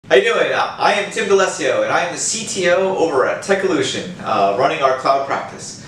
How you doing? I am Tim Delesio, and I am the CTO over at Techolution, running our cloud practice.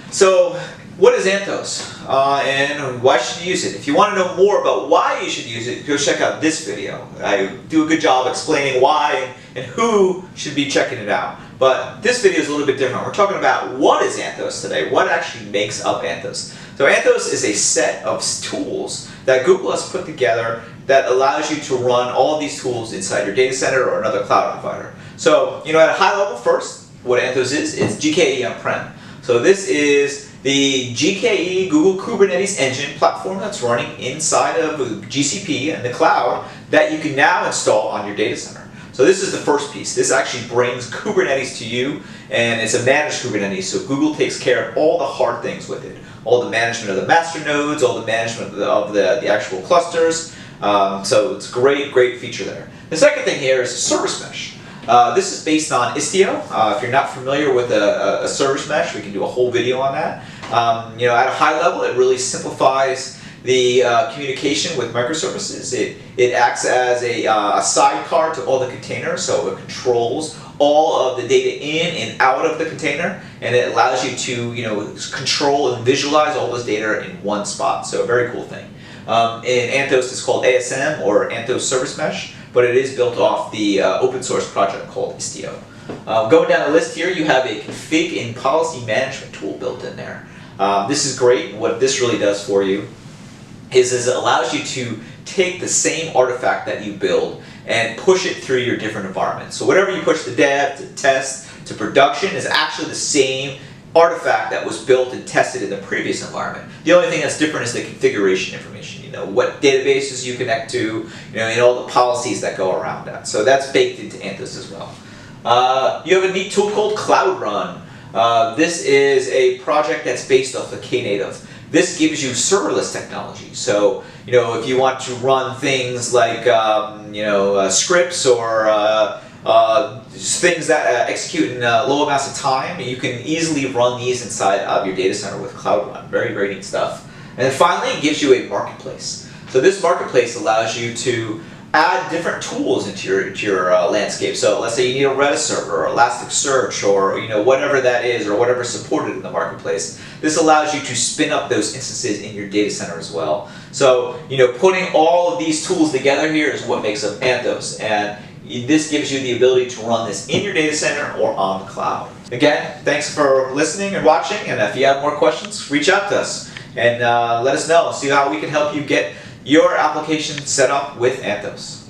So, what is Anthos, and why should you use it? If you want to know more about why you should use it, go check out this video. I do a good job explaining why and who should be checking it out. But this video is a little bit different. We're talking about what is Anthos today, what actually makes up Anthos. So Anthos is a set of tools that Google has put together that allows you to run all of these tools inside your data center or another cloud provider. So, at a high level first, what Anthos is GKE on-prem. So this is the GKE Google Kubernetes engine platform that's running inside of GCP and the cloud that you can now install on your data center. So this is the first piece. This actually brings Kubernetes to you, and it's a managed Kubernetes, so Google takes care of all the hard things with it. All the management of the master nodes, all the management of the actual clusters. So it's a great feature there. The second thing here is service mesh. This is based on Istio. If you're not familiar with a service mesh, we can do a whole video on that. At a high level, it really simplifies the communication with microservices. It acts as a sidecar to all the containers, so it controls all of the data in and out of the container, and it allows you to control and visualize all those data in one spot. So a very cool thing. In Anthos, it's called ASM or Anthos Service Mesh, but it is built off the open source project called Istio. Going down the list here, you have a config and policy management tool built in there. This is great. What this really does for you is it allows you to take the same artifact that you build and push it through your different environments. So whatever you push to dev, to test, to production is actually the same artifact that was built and tested in the previous environment. The only thing that's different is the configuration information, what databases you connect to, and all the policies that go around that. So that's baked into Anthos as well. You have a neat tool called Cloud Run. This is a project that's based off of Knative. This gives you serverless technology. So, if you want to run things like, scripts or things that execute in low amounts of time, you can easily run these inside of your data center with Cloud Run. Very neat stuff. And then finally, it gives you a marketplace. So this marketplace allows you to add different tools into your landscape. So let's say you need a Redis server or Elasticsearch or whatever that is or whatever's supported in the marketplace. This allows you to spin up those instances in your data center as well. So putting all of these tools together here is what makes up Anthos, and this gives you the ability to run this in your data center or on the cloud. Again, thanks for listening and watching, and if you have more questions, reach out to us and let us know. See how we can help you get your application set up with Anthos.